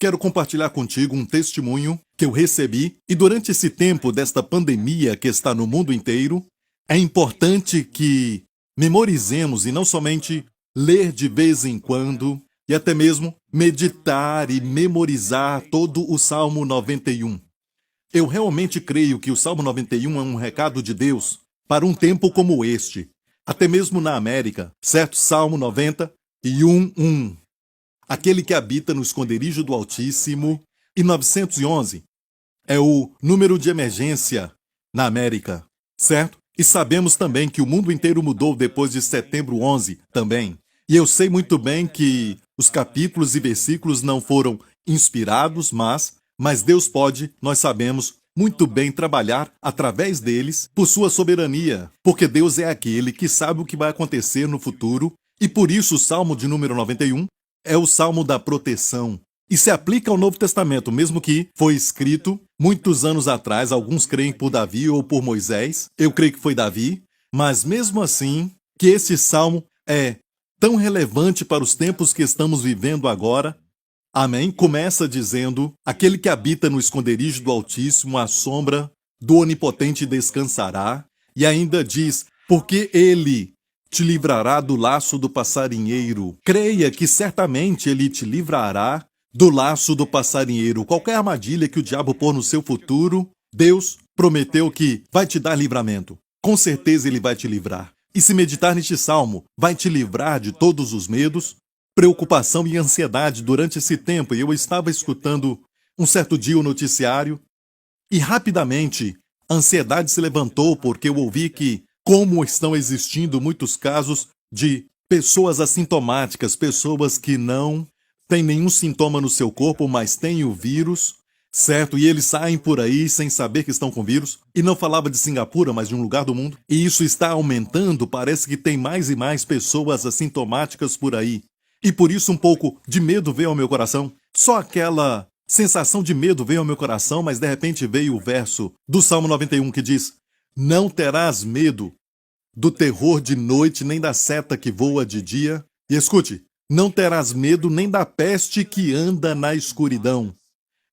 quero compartilhar contigo um testemunho que eu recebi e durante esse tempo desta pandemia que está no mundo inteiro, é importante que memorizemos e não somente ler de vez em quando e até mesmo meditar e memorizar todo o Salmo 91. Eu realmente creio que o Salmo 91 é um recado de Deus para um tempo como este, até mesmo na América, certo? Salmo 91:1. Aquele que habita no esconderijo do Altíssimo, e 911 é o número de emergência na América, certo? E sabemos também que o mundo inteiro mudou depois de Setembro 11 também. E eu sei muito bem que os capítulos e versículos não foram inspirados, mas Deus pode, nós sabemos, muito bem trabalhar através deles por sua soberania, porque Deus é aquele que sabe o que vai acontecer no futuro, e por isso o Salmo de número 91 é o Salmo da proteção. E se aplica ao Novo Testamento, mesmo que foi escrito muitos anos atrás, alguns creem por Davi ou por Moisés, eu creio que foi Davi, mas mesmo assim, que esse salmo é tão relevante para os tempos que estamos vivendo agora. Amém? Começa dizendo, aquele que habita no esconderijo do Altíssimo, à sombra do Onipotente descansará, e ainda diz, porque ele te livrará do laço do passarinheiro. Creia que certamente ele te livrará do laço do passarinheiro. Qualquer armadilha que o diabo pôr no seu futuro, Deus prometeu que vai te dar livramento. Com certeza ele vai te livrar. E se meditar neste salmo, vai te livrar de todos os medos, preocupação e ansiedade durante esse tempo. Eu estava escutando um certo dia o noticiário e rapidamente a ansiedade se levantou porque eu ouvi que como estão existindo muitos casos de pessoas assintomáticas, pessoas que não têm nenhum sintoma no seu corpo, mas têm o vírus, certo? E eles saem por aí sem saber que estão com vírus. E não falava de Singapura, mas de um lugar do mundo. E isso está aumentando, parece que tem mais e mais pessoas assintomáticas por aí. E por isso um pouco de medo veio ao meu coração. Só aquela sensação de medo veio ao meu coração, mas de repente veio o verso do Salmo 91 que diz: não terás medo do terror de noite, nem da seta que voa de dia. E escute, não terás medo nem da peste que anda na escuridão.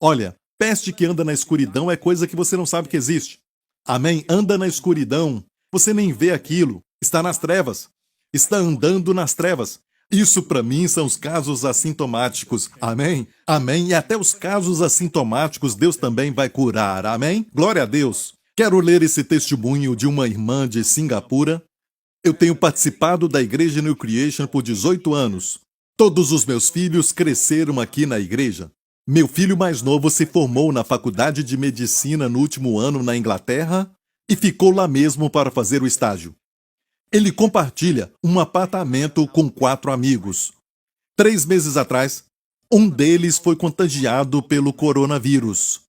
Olha, peste que anda na escuridão é coisa que você não sabe que existe. Amém? Anda na escuridão, você nem vê aquilo, está nas trevas, está andando nas trevas. Isso para mim são os casos assintomáticos. Amém? Amém. E até os casos assintomáticos Deus também vai curar. Amém? Glória a Deus. Quero ler esse testemunho de uma irmã de Singapura. Eu tenho participado da Igreja New Creation por 18 anos. Todos os meus filhos cresceram aqui na igreja. Meu filho mais novo se formou na Faculdade de Medicina no último ano na Inglaterra e ficou lá mesmo para fazer o estágio. Ele compartilha um apartamento com 4 amigos. 3 meses atrás, um deles foi contagiado pelo coronavírus.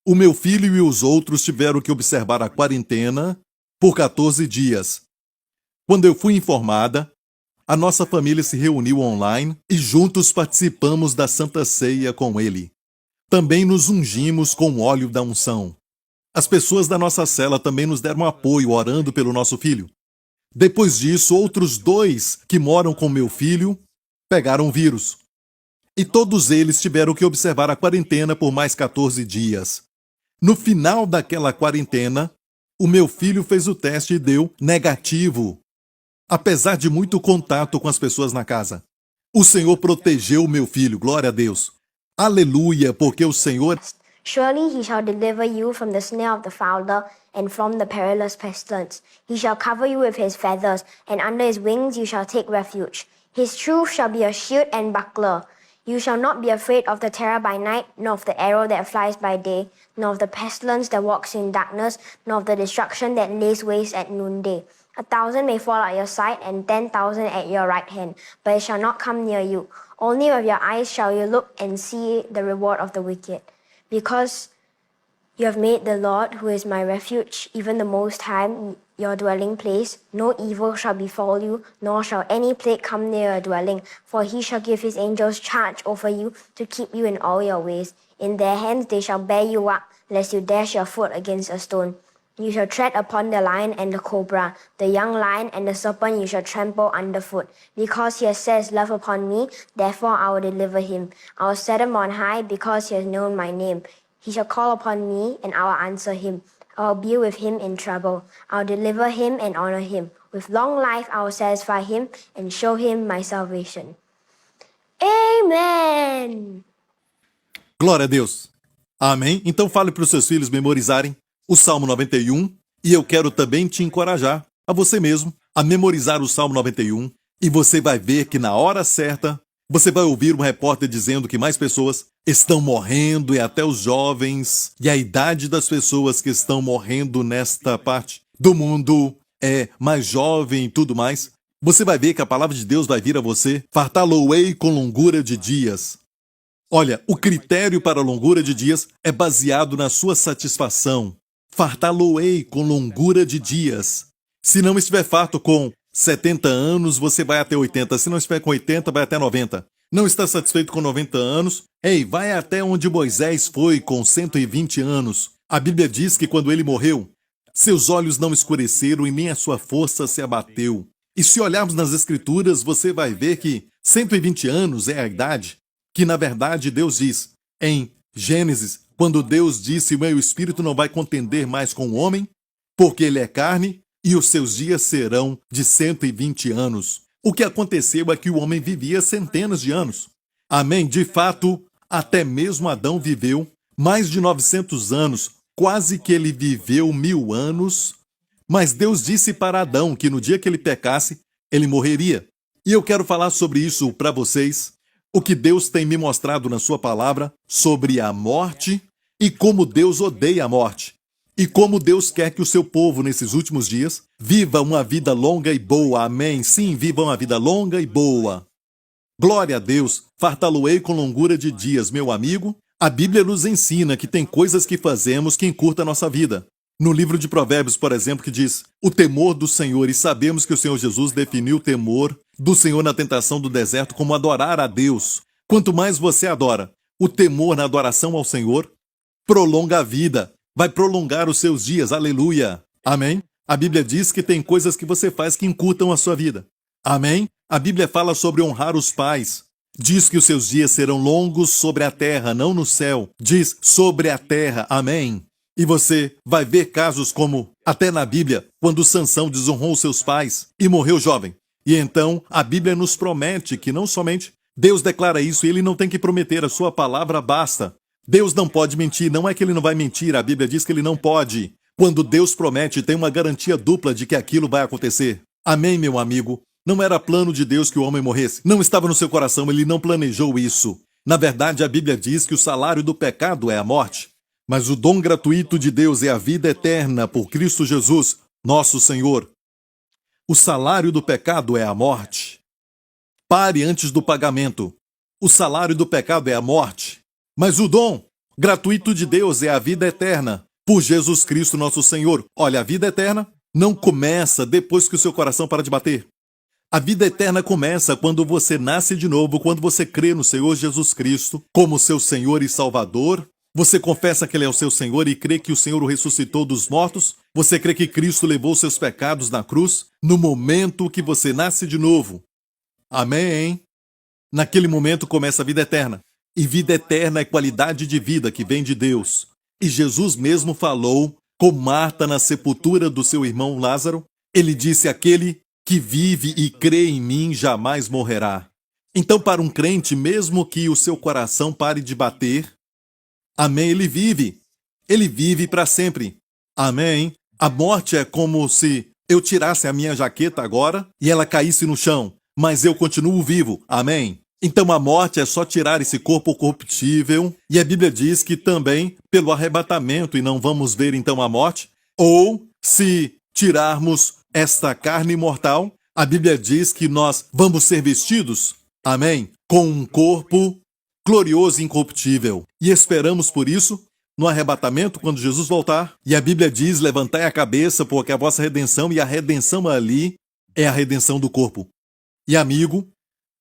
O meu filho e os outros tiveram que observar a quarentena por 14 dias. Quando eu fui informada, a nossa família se reuniu online e juntos participamos da Santa Ceia com ele. Também nos ungimos com o óleo da unção. As pessoas da nossa cela também nos deram apoio orando pelo nosso filho. Depois disso, outros 2 que moram com meu filho pegaram o vírus. E todos eles tiveram que observar a quarentena por mais 14 dias. No final daquela quarentena, o meu filho fez o teste e deu negativo. Apesar de muito contato com as pessoas na casa. O Senhor protegeu o meu filho, glória a Deus. Aleluia, porque o Senhor... Surely he shall deliver you from the snare of the fowler and from the perilous pestilence. He shall cover you with his feathers, and under his wings you shall take refuge. His truth shall be a shield and buckler. You shall not be afraid of the terror by night, nor of the arrow that flies by day, nor of the pestilence that walks in darkness, nor of the destruction that lays waste at noonday. 1,000 may fall at your side, and 10,000 at your right hand, but it shall not come near you. Only with your eyes shall you look and see the reward of the wicked. Because you have made the Lord, who is my refuge, even the Most High, your dwelling place, no evil shall befall you, nor shall any plague come near your dwelling. For he shall give his angels charge over you to keep you in all your ways. In their hands they shall bear you up, lest you dash your foot against a stone. You shall tread upon the lion and the cobra, the young lion and the serpent you shall trample underfoot. Because he has set his love upon me, therefore I will deliver him. I will set him on high because he has known my name. He shall call upon me, and I will answer him. I will be with him in trouble. I will deliver him and honor him. With long life I will satisfy him and show him my salvation. Amen! Glória a Deus. Amém? Então fale para os seus filhos memorizarem o Salmo 91, e eu quero também te encorajar, a você mesmo, a memorizar o Salmo 91, e você vai ver que na hora certa, você vai ouvir um repórter dizendo que mais pessoas estão morrendo, e até os jovens, e a idade das pessoas que estão morrendo nesta parte do mundo é mais jovem e tudo mais. Você vai ver que a palavra de Deus vai vir a você, fartá-lo-ei com longura de dias. Olha, o critério para a longura de dias é baseado na sua satisfação. Fartá-lo-ei com longura de dias. Se não estiver farto com 70 anos, você vai até 80. Se não estiver com 80, vai até 90. Não está satisfeito com 90 anos? Ei, vai até onde Moisés foi com 120 anos. A Bíblia diz que quando ele morreu, seus olhos não escureceram e nem a sua força se abateu. E se olharmos nas Escrituras, você vai ver que 120 anos é a idade que, na verdade, Deus diz em Gênesis, quando Deus disse: o meu espírito não vai contender mais com o homem, porque ele é carne, e os seus dias serão de 120 anos. O que aconteceu é que o homem vivia centenas de anos. Amém? De fato, até mesmo Adão viveu mais de 900 anos, quase que ele viveu 1000 anos. Mas Deus disse para Adão que no dia que ele pecasse, ele morreria. E eu quero falar sobre isso para vocês, o que Deus tem me mostrado na sua palavra sobre a morte e como Deus odeia a morte. E como Deus quer que o seu povo, nesses últimos dias, viva uma vida longa e boa. Amém? Sim, viva uma vida longa e boa. Glória a Deus. Fartá-lo-ei com longura de dias, meu amigo. A Bíblia nos ensina que tem coisas que fazemos que encurtam a nossa vida. No livro de Provérbios, por exemplo, que diz: o temor do Senhor, e sabemos que o Senhor Jesus definiu o temor do Senhor na tentação do deserto como adorar a Deus. Quanto mais você adora, o temor na adoração ao Senhor prolonga a vida, vai prolongar os seus dias, aleluia. Amém? A Bíblia diz que tem coisas que você faz que encurtam a sua vida. Amém? A Bíblia fala sobre honrar os pais. Diz que os seus dias serão longos sobre a terra, não no céu. Diz sobre a terra, amém? E você vai ver casos como, até na Bíblia, quando Sansão desonrou seus pais e morreu jovem. E então, a Bíblia nos promete que não somente Deus declara isso e ele não tem que prometer, a sua palavra basta. Deus não pode mentir, não é que ele não vai mentir, a Bíblia diz que ele não pode. Quando Deus promete, tem uma garantia dupla de que aquilo vai acontecer. Amém, meu amigo? Não era plano de Deus que o homem morresse. Não estava no seu coração, ele não planejou isso. Na verdade, a Bíblia diz que o salário do pecado é a morte. Mas o dom gratuito de Deus é a vida eterna por Cristo Jesus, nosso Senhor. O salário do pecado é a morte. Pare antes do pagamento. O salário do pecado é a morte. Mas o dom gratuito de Deus é a vida eterna por Jesus Cristo, nosso Senhor. Olha, a vida eterna não começa depois que o seu coração para de bater. A vida eterna começa quando você nasce de novo, quando você crê no Senhor Jesus Cristo como seu Senhor e Salvador. Você confessa que Ele é o seu Senhor e crê que o Senhor o ressuscitou dos mortos? Você crê que Cristo levou seus pecados na cruz? No momento que você nasce de novo. Amém? Naquele momento começa a vida eterna. E vida eterna é qualidade de vida que vem de Deus. E Jesus mesmo falou com Marta na sepultura do seu irmão Lázaro. Ele disse: aquele que vive e crê em mim jamais morrerá. Então, para um crente, mesmo que o seu coração pare de bater, amém, ele vive. Ele vive para sempre. Amém. A morte é como se eu tirasse a minha jaqueta agora e ela caísse no chão, mas eu continuo vivo. Amém. Então a morte é só tirar esse corpo corruptível, e a Bíblia diz que também pelo arrebatamento, e não vamos ver então a morte, ou se tirarmos esta carne mortal, a Bíblia diz que nós vamos ser vestidos, amém, com um corpo glorioso e incorruptível. E esperamos por isso no arrebatamento, quando Jesus voltar. E a Bíblia diz: levantai a cabeça, porque a vossa redenção, e a redenção ali é a redenção do corpo. E amigo,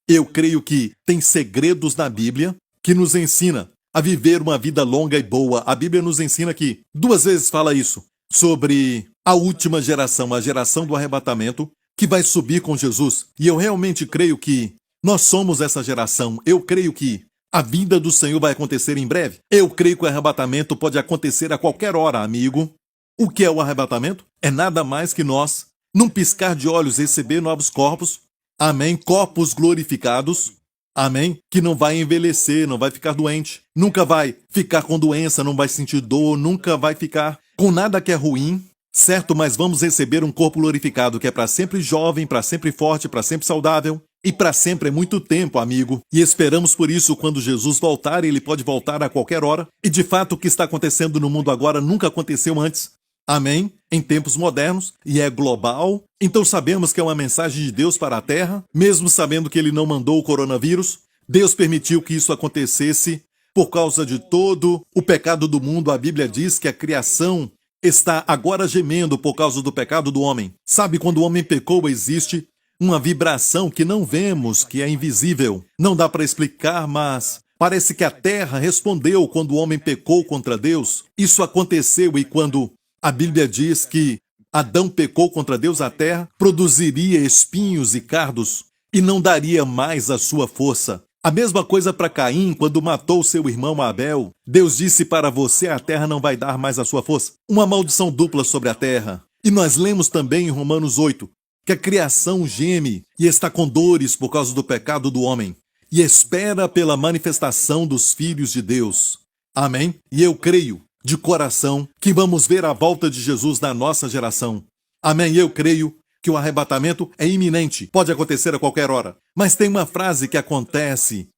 eu creio que tem segredos na Bíblia que nos ensina a viver uma vida longa e boa. A Bíblia nos ensina que 2 vezes fala isso, sobre a última geração, a geração do arrebatamento, que vai subir com Jesus. E eu realmente creio que nós somos essa geração. Eu creio que a vinda do Senhor vai acontecer em breve. Eu creio que o arrebatamento pode acontecer a qualquer hora, amigo. O que é o arrebatamento? É nada mais que nós, num piscar de olhos, receber novos corpos. Amém? Corpos glorificados. Amém? Que não vai envelhecer, não vai ficar doente. Nunca vai ficar com doença, não vai sentir dor, nunca vai ficar com nada que é ruim. Certo? Mas vamos receber um corpo glorificado que é para sempre jovem, para sempre forte, para sempre saudável. E para sempre é muito tempo, amigo. E esperamos por isso quando Jesus voltar, ele pode voltar a qualquer hora. E de fato o que está acontecendo no mundo agora nunca aconteceu antes. Amém? Em tempos modernos, e é global. Então sabemos que é uma mensagem de Deus para a Terra, mesmo sabendo que ele não mandou o coronavírus. Deus permitiu que isso acontecesse por causa de todo o pecado do mundo. A Bíblia diz que a criação está agora gemendo por causa do pecado do homem. Sabe, quando o homem pecou, existe uma vibração que não vemos, que é invisível. Não dá para explicar, mas parece que a terra respondeu quando o homem pecou contra Deus. Isso aconteceu e quando a Bíblia diz que Adão pecou contra Deus, a terra produziria espinhos e cardos e não daria mais a sua força. A mesma coisa para Caim, quando matou seu irmão Abel. Deus disse para você, a terra não vai dar mais a sua força. Uma maldição dupla sobre a terra. E nós lemos também em Romanos 8, que a criação geme e está com dores por causa do pecado do homem, e espera pela manifestação dos filhos de Deus. Amém? E eu creio, de coração, que vamos ver a volta de Jesus na nossa geração. Amém? Eu creio que o arrebatamento é iminente, pode acontecer a qualquer hora. Mas tem uma frase que acontece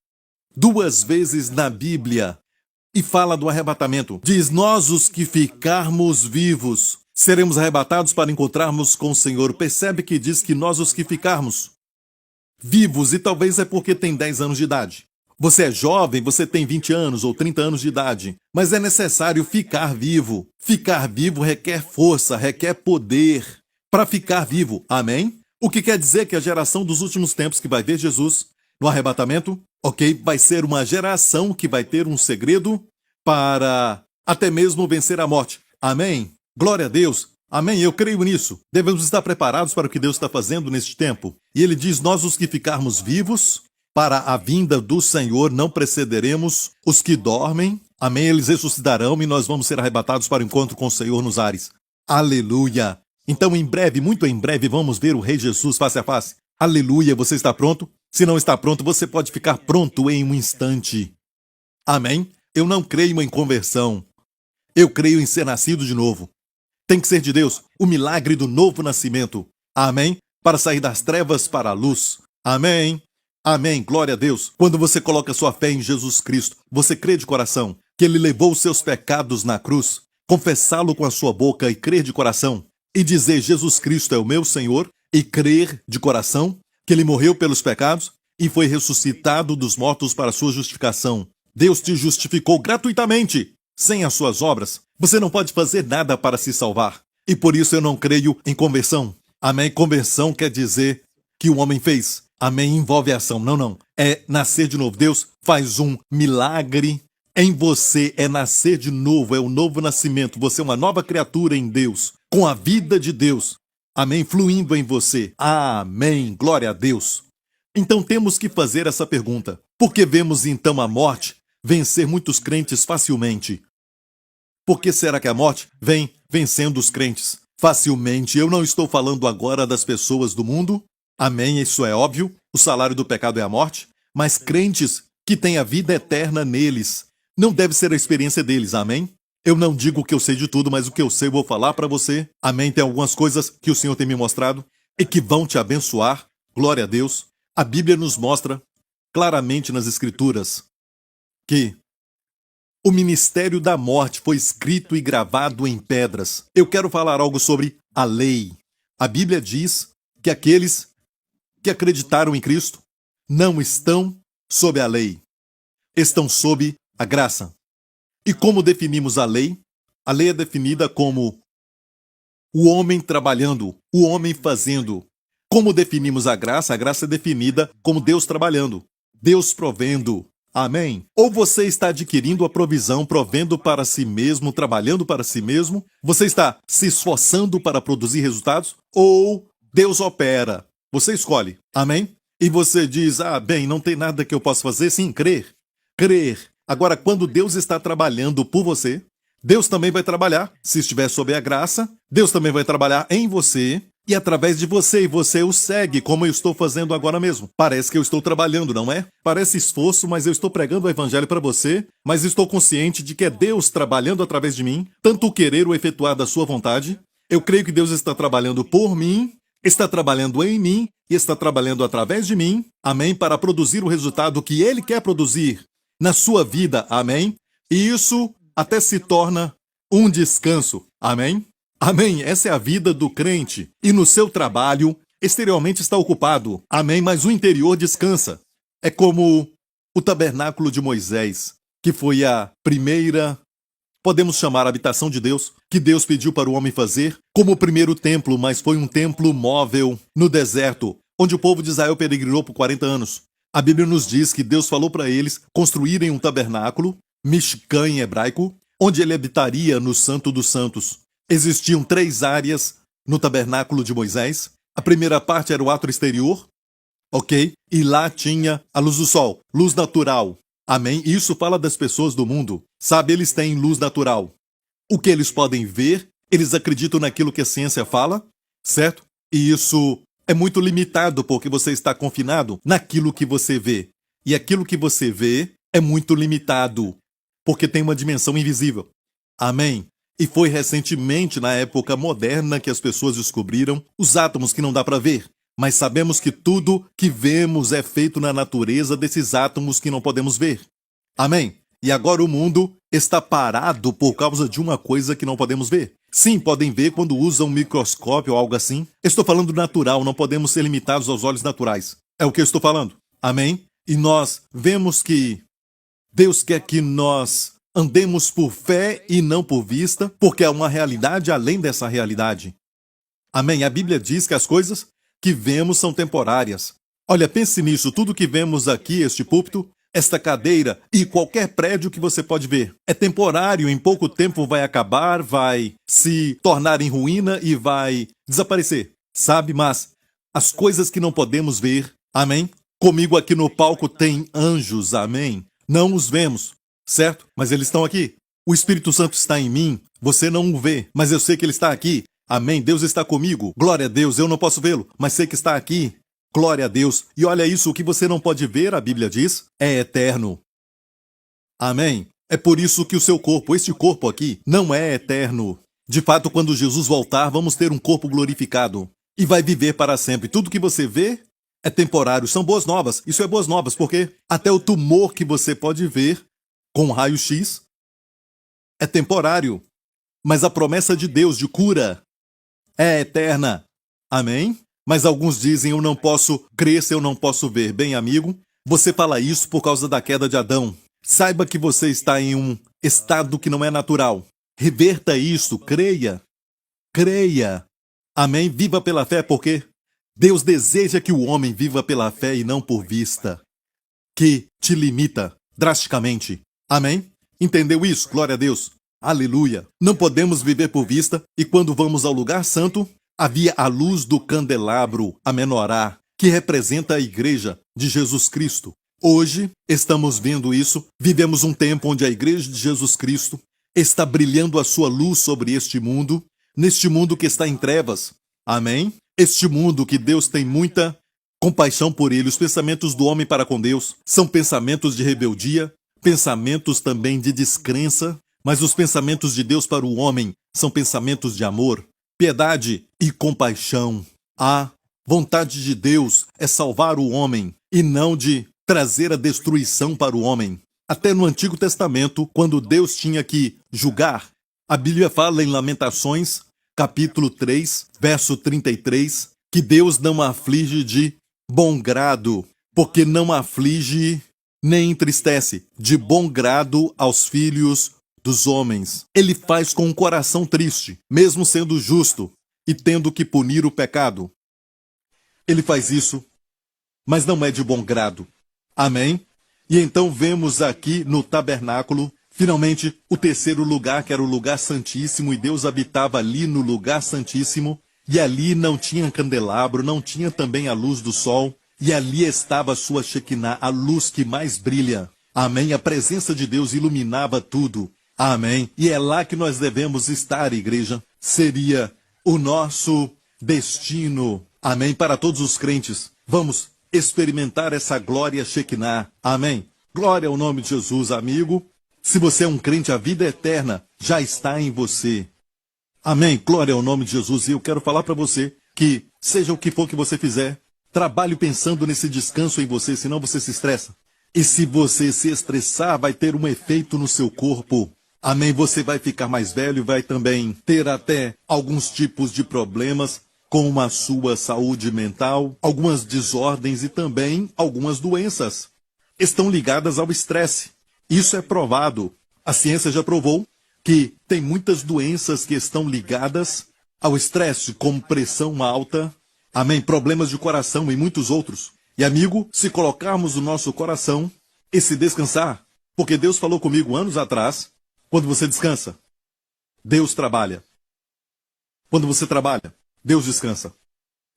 2 vezes na Bíblia e fala do arrebatamento. Diz, nós os que ficarmos vivos seremos arrebatados para encontrarmos com o Senhor. Percebe que diz que nós os que ficarmos vivos, e talvez é porque tem 10 anos de idade. Você é jovem, você tem 20 anos ou 30 anos de idade, mas é necessário ficar vivo. Ficar vivo requer força, requer poder para ficar vivo. Amém? O que quer dizer que a geração dos últimos tempos que vai ver Jesus no arrebatamento, ok, vai ser uma geração que vai ter um segredo para até mesmo vencer a morte. Amém? Glória a Deus. Amém? Eu creio nisso. Devemos estar preparados para o que Deus está fazendo neste tempo. E ele diz, nós os que ficarmos vivos para a vinda do Senhor não precederemos os que dormem. Amém? Eles ressuscitarão e nós vamos ser arrebatados para o encontro com o Senhor nos ares. Aleluia! Então, em breve, muito em breve, vamos ver o Rei Jesus face a face. Aleluia! Você está pronto? Se não está pronto, você pode ficar pronto em um instante. Amém? Eu não creio em conversão. Eu creio em ser nascido de novo. Tem que ser de Deus o milagre do novo nascimento. Amém? Para sair das trevas para a luz. Amém? Amém. Glória a Deus. Quando você coloca sua fé em Jesus Cristo, você crê de coração que Ele levou os seus pecados na cruz, confessá-lo com a sua boca e crer de coração, e dizer Jesus Cristo é o meu Senhor, e crer de coração que Ele morreu pelos pecados e foi ressuscitado dos mortos para a sua justificação. Deus te justificou gratuitamente, sem as suas obras. Você não pode fazer nada para se salvar. E por isso eu não creio em conversão. Amém? Conversão quer dizer que o homem fez. Amém? Envolve ação. Não. É nascer de novo. Deus faz um milagre em você. É nascer de novo. É um novo nascimento. Você é uma nova criatura em Deus. Com a vida de Deus. Amém? Fluindo em você. Amém. Glória a Deus. Então temos que fazer essa pergunta. Por que vemos então a morte vencer muitos crentes facilmente? Por que será que a morte vem vencendo os crentes facilmente? Eu não estou falando agora das pessoas do mundo. Amém, isso é óbvio. O salário do pecado é a morte. Mas crentes que têm a vida eterna neles. Não deve ser a experiência deles, amém? Eu não digo que eu sei de tudo, mas o que eu sei eu vou falar para você. Amém, tem algumas coisas que o Senhor tem me mostrado e que vão te abençoar. Glória a Deus. A Bíblia nos mostra claramente nas Escrituras que o ministério da morte foi escrito e gravado em pedras. Eu quero falar algo sobre a lei. A Bíblia diz que aqueles que acreditaram em Cristo não estão sob a lei, estão sob a graça. E como definimos a lei? A lei é definida como o homem trabalhando, o homem fazendo. Como definimos a graça? A graça é definida como Deus trabalhando, Deus provendo. Amém? Ou você está adquirindo a provisão, provendo para si mesmo, trabalhando para si mesmo? Você está se esforçando para produzir resultados? Ou Deus opera? Você escolhe. Amém? E você diz, bem, não tem nada que eu possa fazer. Sim, crer. Crer. Agora, quando Deus está trabalhando por você, Deus também vai trabalhar. Se estiver sob a graça, Deus também vai trabalhar em você e através de você, e você o segue, como eu estou fazendo agora mesmo. Parece que eu estou trabalhando, não é? Parece esforço, mas eu estou pregando o evangelho para você, mas estou consciente de que é Deus trabalhando através de mim, tanto o querer ou efetuar da sua vontade. Eu creio que Deus está trabalhando por mim, está trabalhando em mim e está trabalhando através de mim, amém, para produzir o resultado que Ele quer produzir na sua vida, amém? E isso até se torna um descanso, amém? Amém, essa é a vida do crente. E no seu trabalho, exteriormente está ocupado, amém, mas o interior descansa. É como o tabernáculo de Moisés, que foi a primeira, podemos chamar a habitação de Deus, que Deus pediu para o homem fazer, como o primeiro templo, mas foi um templo móvel no deserto, onde o povo de Israel peregrinou por 40 anos. A Bíblia nos diz que Deus falou para eles construírem um tabernáculo, Mishkan em hebraico, onde ele habitaria no Santo dos Santos. Existiam 3 áreas no tabernáculo de Moisés. A primeira parte era o átrio exterior, ok? E lá tinha a luz do sol, luz natural. Amém? Isso fala das pessoas do mundo. Sabe, eles têm luz natural. O que eles podem ver, eles acreditam naquilo que a ciência fala, certo? E isso é muito limitado porque você está confinado naquilo que você vê. E aquilo que você vê é muito limitado porque tem uma dimensão invisível. Amém? E foi recentemente, na época moderna, que as pessoas descobriram os átomos que não dá para ver. Mas sabemos que tudo que vemos é feito na natureza desses átomos que não podemos ver. Amém? E agora o mundo está parado por causa de uma coisa que não podemos ver. Sim, podem ver quando usam um microscópio ou algo assim. Estou falando natural, não podemos ser limitados aos olhos naturais. É o que eu estou falando. Amém? E nós vemos que Deus quer que nós andemos por fé e não por vista, porque há uma realidade além dessa realidade. Amém? A Bíblia diz que as coisas que vemos são temporárias. Olha, pense nisso, tudo que vemos aqui, este púlpito, esta cadeira e qualquer prédio que você pode ver, é temporário, em pouco tempo vai acabar, vai se tornar em ruína e vai desaparecer, sabe? Mas as coisas que não podemos ver, amém? Comigo aqui no palco tem anjos, amém? Não os vemos, certo? Mas eles estão aqui. O Espírito Santo está em mim, você não o vê, mas eu sei que ele está aqui. Amém? Deus está comigo. Glória a Deus, eu não posso vê-lo, mas sei que está aqui. Glória a Deus. E olha isso, o que você não pode ver, a Bíblia diz, é eterno. Amém? É por isso que o seu corpo, este corpo aqui, não é eterno. De fato, quando Jesus voltar, vamos ter um corpo glorificado. E vai viver para sempre. Tudo que você vê é temporário. São boas novas. Isso é boas novas, porque até o tumor que você pode ver com raio-x é temporário. Mas a promessa de Deus de cura é eterna. Amém? Mas alguns dizem, eu não posso crer se eu não posso ver. Bem, amigo, você fala isso por causa da queda de Adão. Saiba que você está em um estado que não é natural. Reverta isso, creia. Creia. Amém? Viva pela fé, porque Deus deseja que o homem viva pela fé e não por vista, que te limita drasticamente. Amém? Entendeu isso? Glória a Deus. Aleluia. Não podemos viver por vista, e quando vamos ao lugar santo, havia a luz do candelabro, a menorá, que representa a igreja de Jesus Cristo. Hoje, estamos vendo isso, vivemos um tempo onde a igreja de Jesus Cristo está brilhando a sua luz sobre este mundo, neste mundo que está em trevas. Amém? Este mundo que Deus tem muita compaixão por ele. Os pensamentos do homem para com Deus são pensamentos de rebeldia, pensamentos também de descrença, mas os pensamentos de Deus para o homem são pensamentos de amor, piedade e compaixão. A vontade de Deus é salvar o homem e não de trazer a destruição para o homem. Até no Antigo Testamento, quando Deus tinha que julgar, a Bíblia fala em Lamentações, capítulo 3, verso 33, que Deus não aflige de bom grado, porque não aflige nem entristece de bom grado aos filhos dos homens. Ele faz com um coração triste, mesmo sendo justo e tendo que punir o pecado. Ele faz isso, mas não é de bom grado. Amém? E então vemos aqui no tabernáculo, finalmente, o terceiro lugar, que era o lugar santíssimo, e Deus habitava ali no lugar santíssimo, e ali não tinha candelabro, não tinha também a luz do sol, e ali estava a sua Shekinah, a luz que mais brilha. Amém? A presença de Deus iluminava tudo. Amém? E é lá que nós devemos estar, igreja. Seria o nosso destino. Amém? Para todos os crentes. Vamos experimentar essa glória Shekinah. Amém? Glória ao nome de Jesus, amigo. Se você é um crente, a vida eterna já está em você. Amém? Glória ao nome de Jesus. E eu quero falar para você que, seja o que for que você fizer, trabalhe pensando nesse descanso em você, senão você se estressa. E se você se estressar, vai ter um efeito no seu corpo. Amém? Você vai ficar mais velho, vai também ter até alguns tipos de problemas com a sua saúde mental, algumas desordens e também algumas doenças. Estão ligadas ao estresse. Isso é provado. A ciência já provou que tem muitas doenças que estão ligadas ao estresse, como pressão alta, amém, problemas de coração e muitos outros. E amigo, se colocarmos o nosso coração e se descansar, porque Deus falou comigo anos atrás, quando você descansa, Deus trabalha. Quando você trabalha, Deus descansa.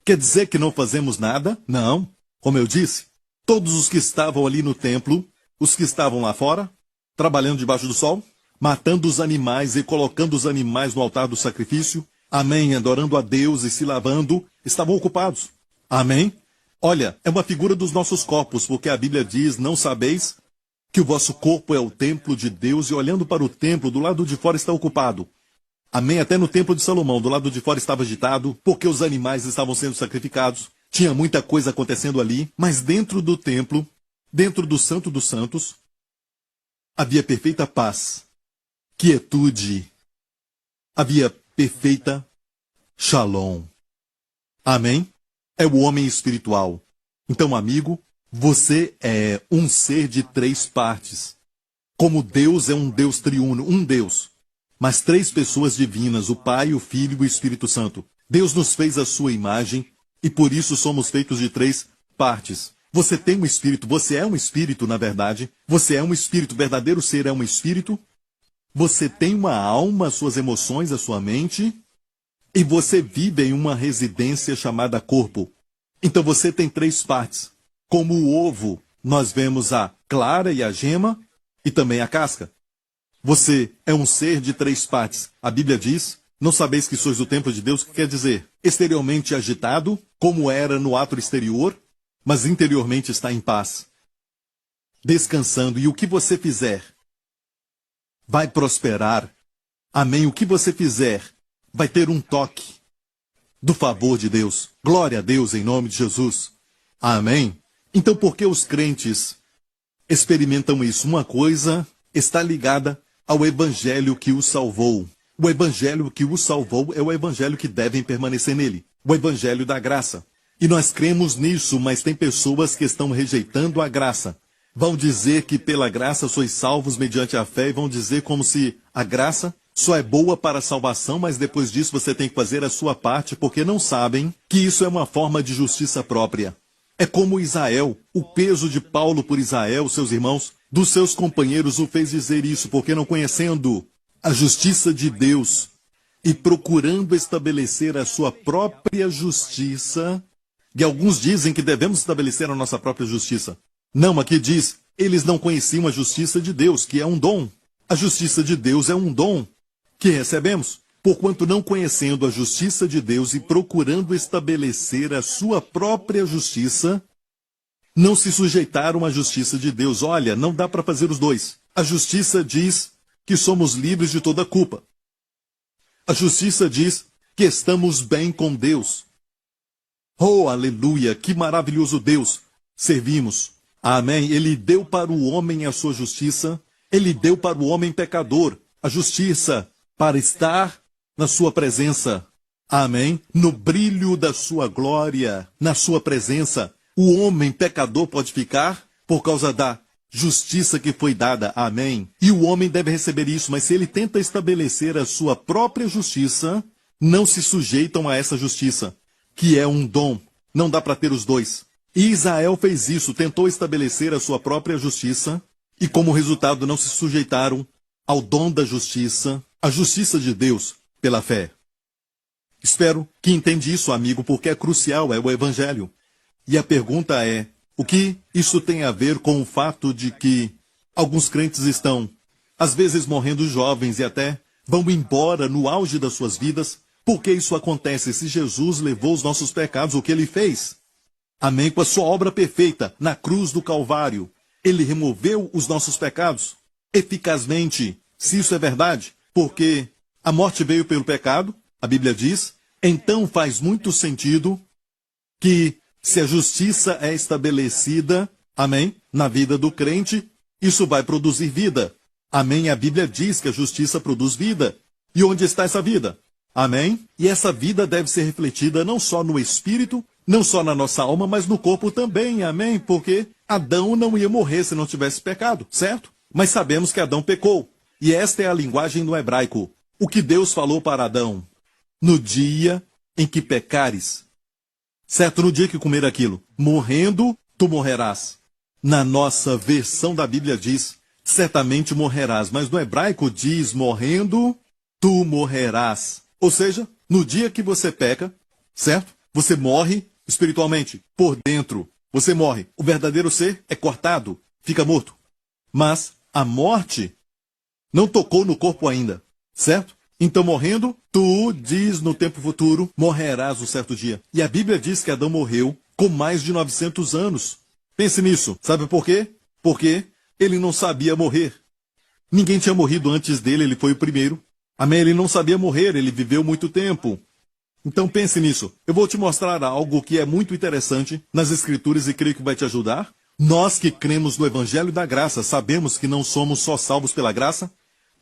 Quer dizer que não fazemos nada? Não. Como eu disse, todos os que estavam ali no templo, os que estavam lá fora, trabalhando debaixo do sol, matando os animais e colocando os animais no altar do sacrifício, amém, adorando a Deus e se lavando, estavam ocupados. Amém? Olha, é uma figura dos nossos corpos, porque a Bíblia diz, não sabeis que o vosso corpo é o templo de Deus, e olhando para o templo, do lado de fora está ocupado. Amém? Até no templo de Salomão, do lado de fora estava agitado, porque os animais estavam sendo sacrificados, tinha muita coisa acontecendo ali, mas dentro do templo, dentro do Santo dos Santos, havia perfeita paz, quietude, havia perfeita shalom. Amém? É o homem espiritual. Então, amigo, você é um ser de três partes. Como Deus é um Deus triuno, um Deus, mas três pessoas divinas, o Pai, o Filho e o Espírito Santo. Deus nos fez a sua imagem e por isso somos feitos de três partes. Você tem um espírito, você é um espírito, na verdade. Você é um espírito, o verdadeiro ser é um espírito. Você tem uma alma, suas emoções, a sua mente. E você vive em uma residência chamada corpo. Então você tem três partes. Como o ovo, nós vemos a clara e a gema, e também a casca. Você é um ser de três partes. A Bíblia diz, não sabeis que sois o templo de Deus, que quer dizer, exteriormente agitado, como era no ato exterior, mas interiormente está em paz, descansando. E o que você fizer vai prosperar. Amém? O que você fizer vai ter um toque do favor de Deus. Glória a Deus em nome de Jesus. Amém? Então, por que os crentes experimentam isso? Uma coisa está ligada ao evangelho que os salvou. O evangelho que os salvou é o evangelho que devem permanecer nele. O evangelho da graça. E nós cremos nisso, mas tem pessoas que estão rejeitando a graça. Vão dizer que pela graça sois salvos mediante a fé e vão dizer como se a graça só é boa para a salvação, mas depois disso você tem que fazer a sua parte, porque não sabem que isso é uma forma de justiça própria. É como Israel, o peso de Paulo por Israel, seus irmãos, dos seus companheiros o fez dizer isso, porque não conhecendo a justiça de Deus e procurando estabelecer a sua própria justiça, e alguns dizem que devemos estabelecer a nossa própria justiça. Não, aqui diz, eles não conheciam a justiça de Deus, que é um dom. A justiça de Deus é um dom que recebemos, porquanto não conhecendo a justiça de Deus e procurando estabelecer a sua própria justiça, não se sujeitaram à justiça de Deus. Olha, não dá para fazer os dois. A justiça diz que somos livres de toda culpa. A justiça diz que estamos bem com Deus. Oh, aleluia, que maravilhoso Deus servimos. Amém. Ele deu para o homem a sua justiça. Ele deu para o homem pecador a justiça para estar na sua presença. Amém. No brilho da sua glória, na sua presença. O homem pecador pode ficar por causa da justiça que foi dada. Amém. E o homem deve receber isso, mas se ele tenta estabelecer a sua própria justiça, não se sujeitam a essa justiça, que é um dom. Não dá para ter os dois. E Israel fez isso, tentou estabelecer a sua própria justiça, e como resultado não se sujeitaram ao dom da justiça, a justiça de Deus, pela fé. Espero que entende isso, amigo, porque é crucial, é o Evangelho. E a pergunta é, o que isso tem a ver com o fato de que alguns crentes estão, às vezes, morrendo jovens e até vão embora no auge das suas vidas? Por que isso acontece se Jesus levou os nossos pecados, o que ele fez? Amém? Com a sua obra perfeita na cruz do Calvário, ele removeu os nossos pecados eficazmente, se isso é verdade, porque a morte veio pelo pecado, a Bíblia diz, então faz muito sentido que se a justiça é estabelecida, amém, na vida do crente, isso vai produzir vida. Amém? A Bíblia diz que a justiça produz vida. E onde está essa vida? Amém? E essa vida deve ser refletida não só no espírito, não só na nossa alma, mas no corpo também. Amém? Porque Adão não ia morrer se não tivesse pecado, certo? Mas sabemos que Adão pecou. E esta é a linguagem do hebraico. O que Deus falou para Adão? No dia em que pecares, certo? No dia que comer aquilo, morrendo, tu morrerás. Na nossa versão da Bíblia diz, certamente morrerás. Mas no hebraico diz, morrendo, tu morrerás. Ou seja, no dia que você peca, certo? Você morre espiritualmente, por dentro. Você morre. O verdadeiro ser é cortado, fica morto. Mas a morte não tocou no corpo ainda, certo? Então, morrendo, tu, diz no tempo futuro, morrerás um certo dia. E a Bíblia diz que Adão morreu com mais de 900 anos. Pense nisso. Sabe por quê? Porque ele não sabia morrer. Ninguém tinha morrido antes dele, ele foi o primeiro. Amém? Ele não sabia morrer, ele viveu muito tempo. Então pense nisso. Eu vou te mostrar algo que é muito interessante nas Escrituras e creio que vai te ajudar. Nós que cremos no Evangelho da Graça, sabemos que não somos só salvos pela graça.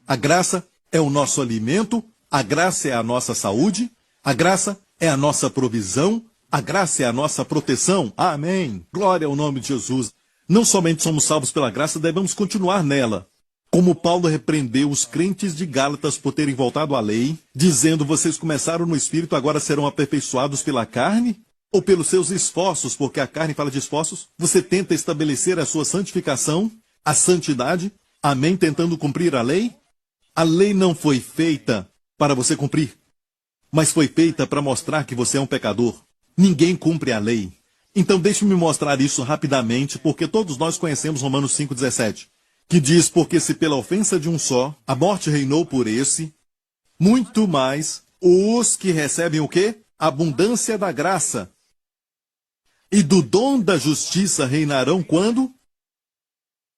A graça é o nosso alimento, a graça é a nossa saúde, a graça é a nossa provisão, a graça é a nossa proteção. Amém. Glória ao nome de Jesus. Não somente somos salvos pela graça, devemos continuar nela. Como Paulo repreendeu os crentes de Gálatas por terem voltado à lei, dizendo, vocês começaram no Espírito, agora serão aperfeiçoados pela carne? Ou pelos seus esforços, porque a carne fala de esforços? Você tenta estabelecer a sua santificação, a santidade, amém, tentando cumprir a lei? A lei não foi feita para você cumprir, mas foi feita para mostrar que você é um pecador. Ninguém cumpre a lei. Então deixe-me mostrar isso rapidamente, porque todos nós conhecemos Romanos 5,17. Que diz, porque se pela ofensa de um só, a morte reinou por esse, muito mais os que recebem o quê? A abundância da graça. E do dom da justiça reinarão quando?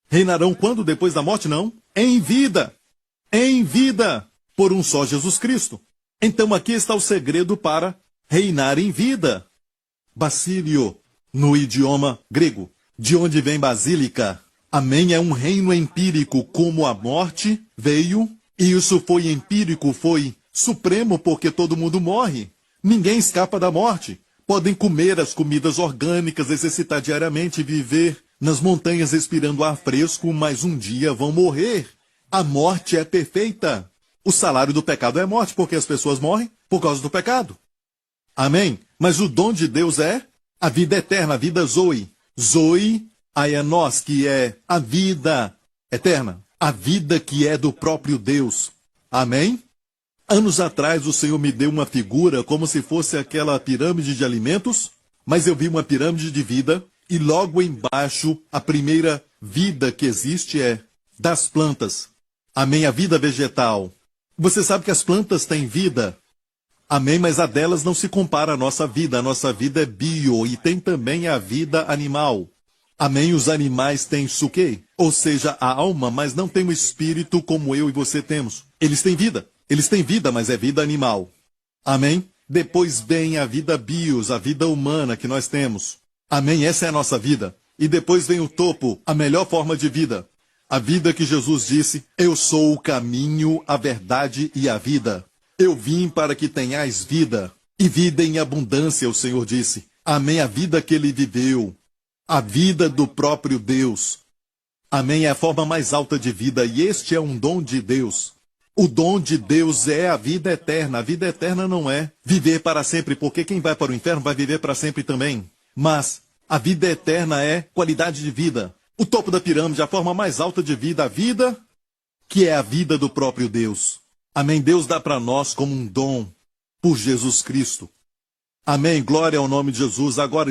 Reinarão quando? Depois da morte? Não. Em vida. Em vida. Por um só Jesus Cristo. Então aqui está o segredo para reinar em vida. Basílio, no idioma grego, de onde vem basílica. Amém? É um reino empírico, como a morte veio, e isso foi empírico, foi supremo, porque todo mundo morre. Ninguém escapa da morte. Podem comer as comidas orgânicas, exercitar diariamente, viver nas montanhas respirando ar fresco, mas um dia vão morrer. A morte é perfeita. O salário do pecado é morte, porque as pessoas morrem por causa do pecado. Amém? Mas o dom de Deus é a vida eterna, a vida Zoe. Zoe, aí é nós, que é a vida eterna. A vida que é do próprio Deus. Amém? Anos atrás o Senhor me deu uma figura como se fosse aquela pirâmide de alimentos, mas eu vi uma pirâmide de vida e logo embaixo a primeira vida que existe é das plantas. Amém? A vida vegetal. Você sabe que as plantas têm vida? Amém? Mas a delas não se compara à nossa vida. A nossa vida é bio e tem também a vida animal. Amém? Os animais têm suquê, ou seja, a alma, mas não tem o espírito como eu e você temos. Eles têm vida. Eles têm vida, mas é vida animal. Amém? Depois vem a vida bios, a vida humana que nós temos. Amém? Essa é a nossa vida. E depois vem o topo, a melhor forma de vida. A vida que Jesus disse, eu sou o caminho, a verdade e a vida. Eu vim para que tenhais vida, e vida em abundância, o Senhor disse. Amém? A vida que ele viveu. A vida do próprio Deus. Amém? É a forma mais alta de vida, e este é um dom de Deus. O dom de Deus é a vida eterna. A vida eterna não é viver para sempre, porque quem vai para o inferno vai viver para sempre também. Mas A vida eterna é qualidade de vida. O topo da pirâmide, a forma mais alta de vida, a vida que é a vida do próprio Deus. Amém. Deus dá para nós como um dom por Jesus Cristo. Amém. Glória ao nome de Jesus. Agora